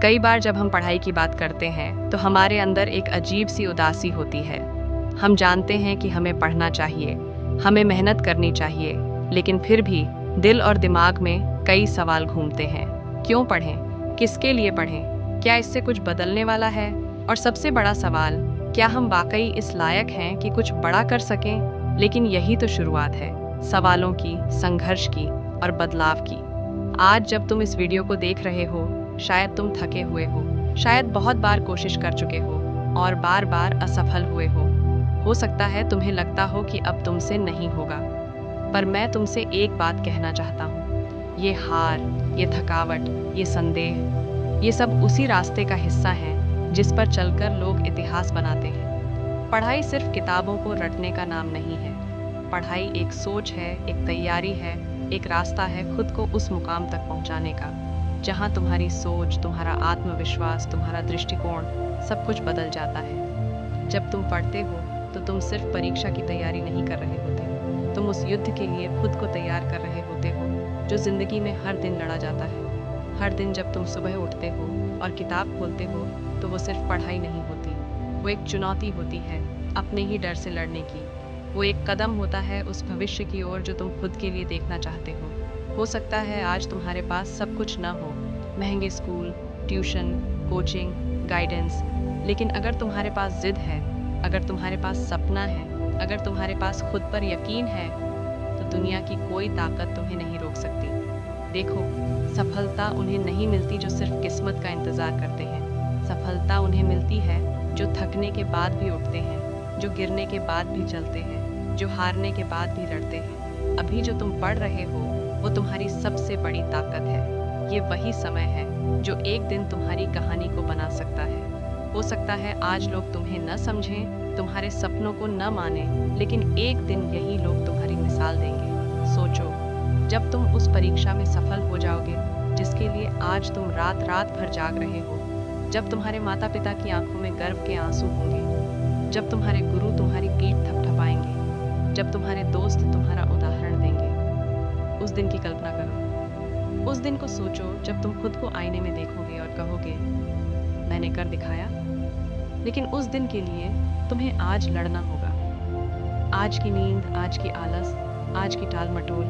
कई बार जब हम पढ़ाई की बात करते हैं तो हमारे अंदर एक अजीब सी उदासी होती है। हम जानते हैं कि हमें पढ़ना चाहिए, हमें मेहनत करनी चाहिए, लेकिन फिर भी दिल और दिमाग में कई सवाल घूमते हैं। क्यों पढ़ें? किसके लिए पढ़ें? क्या इससे कुछ बदलने वाला है? और सबसे बड़ा सवाल, क्या हम वाकई इस लायक हैं कि कुछ बड़ा कर सकें? लेकिन यही तो शुरुआत है, सवालों की, संघर्ष की और बदलाव की। आज जब तुम इस वीडियो को देख रहे हो, शायद तुम थके हुए हो, शायद बहुत बार कोशिश कर चुके हो और बार बार असफल हुए हो सकता है तुम्हें लगता हो कि अब तुमसे नहीं होगा। पर मैं तुमसे एक बात कहना चाहता हूँ, ये हार, ये थकावट, ये संदेह, ये सब उसी रास्ते का हिस्सा है जिस पर चलकर लोग इतिहास बनाते हैं। पढ़ाई सिर्फ किताबों को रटने का नाम नहीं है। पढ़ाई एक सोच है, एक तैयारी है, एक रास्ता है खुद को उस मुकाम तक पहुंचाने का जहां तुम्हारी सोच, तुम्हारा आत्मविश्वास, तुम्हारा दृष्टिकोण सब कुछ बदल जाता है। जब तुम पढ़ते हो तो तुम सिर्फ परीक्षा की तैयारी नहीं कर रहे होते, तुम उस युद्ध के लिए खुद को तैयार कर रहे होते हो जो जिंदगी में हर दिन लड़ा जाता है। हर दिन जब तुम सुबह उठते हो और किताब खोलते हो तो वो सिर्फ पढ़ाई नहीं होती, वो एक चुनौती होती है अपने ही डर से लड़ने की। वो एक कदम होता है उस भविष्य की ओर जो तुम खुद के लिए देखना चाहते हो सकता है आज तुम्हारे पास सब कुछ न हो, महंगे स्कूल, ट्यूशन, कोचिंग, गाइडेंस, लेकिन अगर तुम्हारे पास जिद है, अगर तुम्हारे पास सपना है, अगर तुम्हारे पास खुद पर यकीन है, तो दुनिया की कोई ताकत तुम्हें नहीं रोक सकती। देखो, सफलता उन्हें नहीं मिलती जो सिर्फ किस्मत का इंतजार करते हैं। सफलता उन्हें मिलती है जो थकने के बाद भी उठते हैं, जो गिरने के बाद भी चलते हैं, जो हारने के बाद भी लड़ते हैं। अभी जो तुम पढ़ रहे हो वो तुम्हारी सबसे बड़ी ताकत है। ये वही समय है जो एक दिन तुम्हारी कहानी को बना सकता है। हो सकता है आज लोग तुम्हें न समझें, तुम्हारे सपनों को न माने, लेकिन एक दिन यही लोग तुम्हारी मिसाल देंगे। सोचो, जब तुम उस परीक्षा में सफल हो जाओगे जिसके लिए आज तुम रात रात भर जाग रहे हो, जब तुम्हारे माता पिता की आंखों में गर्व के आंसू होंगे, जब तुम्हारे गुरु तुम्हारी पीठ थपथपाएंगे, जब तुम्हारे दोस्त तुम्हारा उदाहरण देंगे, उस दिन की कल्पना करो। उस दिन को सोचो जब तुम खुद को आईने में देखोगे और कहोगे, मैंने कर दिखाया। लेकिन उस दिन के लिए तुम्हें आज लड़ना होगा। आज की नींद, आज की आलस, आज की टाल मटोल,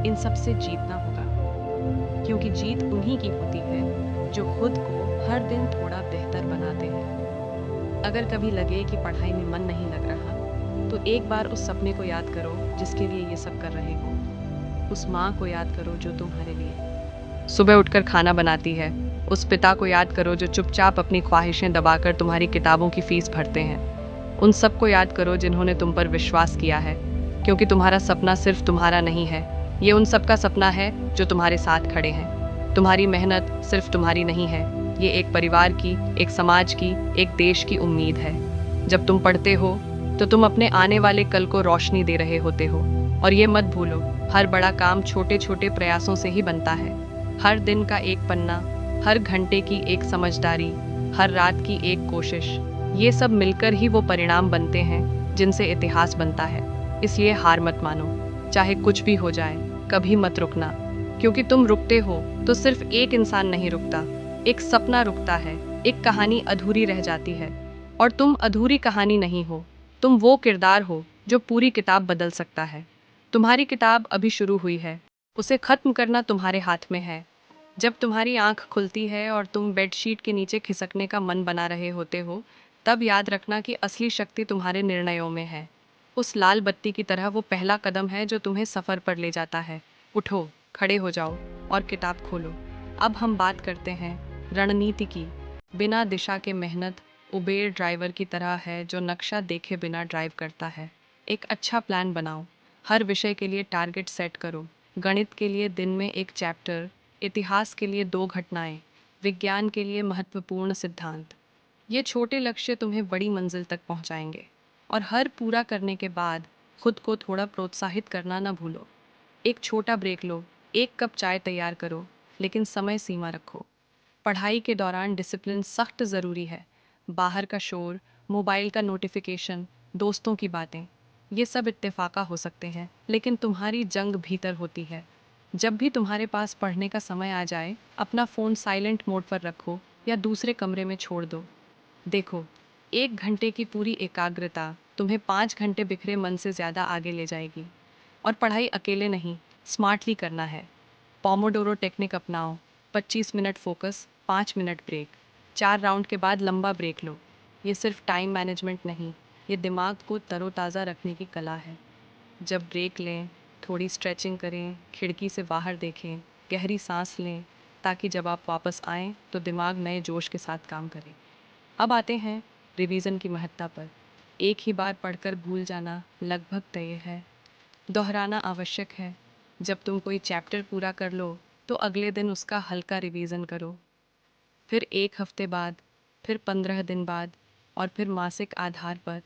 इन सब से जीतना होगा। क्योंकि जीत उन्हीं की होती है जो खुद को हर दिन थोड़ा बेहतर बनाते हैं। अगर कभी लगे कि पढ़ाई में मन नहीं लग रहा, तो एक बार उस सपने को याद करो जिसके लिए ये सब कर रहे हो। उस माँ को याद करो जो तुम्हारे लिए सुबह उठकर खाना बनाती है। उस पिता को याद करो जो चुपचाप अपनी ख्वाहिशें दबाकर तुम्हारी किताबों की फीस भरते हैं। उन सबको याद करो जिन्होंने तुम पर विश्वास किया है, क्योंकि तुम्हारा सपना सिर्फ तुम्हारा नहीं है, ये उन सबका सपना है जो तुम्हारे साथ खड़े हैं। तुम्हारी मेहनत सिर्फ तुम्हारी नहीं है, ये एक परिवार की, एक समाज की, एक देश की उम्मीद है। जब तुम पढ़ते हो तो तुम अपने आने वाले कल को रोशनी दे रहे होते हो। और ये मत भूलो, हर बड़ा काम छोटे छोटे प्रयासों से ही बनता है। हर दिन का एक पन्ना, हर घंटे की एक समझदारी, हर रात की एक कोशिश, ये सब मिलकर ही वो परिणाम बनते हैं जिनसे इतिहास बनता है। इसलिए हार मत मानो, चाहे कुछ भी हो जाए, कभी मत रुकना। क्योंकि तुम रुकते हो तो सिर्फ एक इंसान नहीं रुकता, एक सपना रुकता है, एक कहानी अधूरी रह जाती है। और तुम अधूरी कहानी नहीं हो, तुम वो किरदार हो जो पूरी किताब बदल सकता है। तुम्हारी किताब अभी शुरू हुई है, उसे खत्म करना तुम्हारे हाथ में है। जब तुम्हारी आंख खुलती है और तुम बेडशीट के नीचे खिसकने का मन बना रहे होते हो, तब याद रखना कि असली शक्ति तुम्हारे निर्णयों में है। उस लाल बत्ती की तरह वो पहला कदम है जो तुम्हें सफ़र पर ले जाता है। उठो, खड़े हो जाओ और किताब खोलो। अब हम बात करते हैं रणनीति की। बिना दिशा के मेहनत उबेर ड्राइवर की तरह है जो नक्शा देखे बिना ड्राइव करता है। एक अच्छा प्लान बनाओ, हर विषय के लिए टारगेट सेट करो। गणित के लिए दिन में एक चैप्टर, इतिहास के लिए 2 घटनाएं, विज्ञान के लिए महत्वपूर्ण सिद्धांत। ये छोटे लक्ष्य तुम्हें बड़ी मंजिल तक पहुंचाएंगे। और हर पूरा करने के बाद खुद को थोड़ा प्रोत्साहित करना न भूलो। एक छोटा ब्रेक लो, 1 कप चाय तैयार करो, लेकिन समय सीमा रखो। पढ़ाई के दौरान डिसिप्लिन सख्त ज़रूरी है। बाहर का शोर, मोबाइल का नोटिफिकेशन, दोस्तों की बातें, ये सब इत्तेफाका हो सकते हैं, लेकिन तुम्हारी जंग भीतर होती है। जब भी तुम्हारे पास पढ़ने का समय आ जाए, अपना फ़ोन साइलेंट मोड पर रखो या दूसरे कमरे में छोड़ दो। देखो, 1 घंटे की पूरी एकाग्रता तुम्हें 5 घंटे बिखरे मन से ज़्यादा आगे ले जाएगी। और पढ़ाई अकेले नहीं, स्मार्टली करना है। पोमोडोरो टेक्निक अपनाओ। 25 minute focus, 5 minute break. 4 round के बाद लंबा ब्रेक लो। ये सिर्फ टाइम मैनेजमेंट नहीं, ये दिमाग को तरोताज़ा रखने की कला है। जब ब्रेक लें, थोड़ी स्ट्रेचिंग करें, खिड़की से बाहर देखें, गहरी सांस लें, ताकि जब आप वापस आएं तो दिमाग नए जोश के साथ काम करे। अब आते हैं रिवीजन की महत्ता पर। एक ही बार पढ़कर भूल जाना लगभग तय है। दोहराना आवश्यक है। जब तुम कोई चैप्टर पूरा कर लो तो अगले दिन उसका हल्का रिवीजन करो। फिर 1 हफ्ते बाद, फिर 15 दिन बाद और फिर मासिक आधार पर।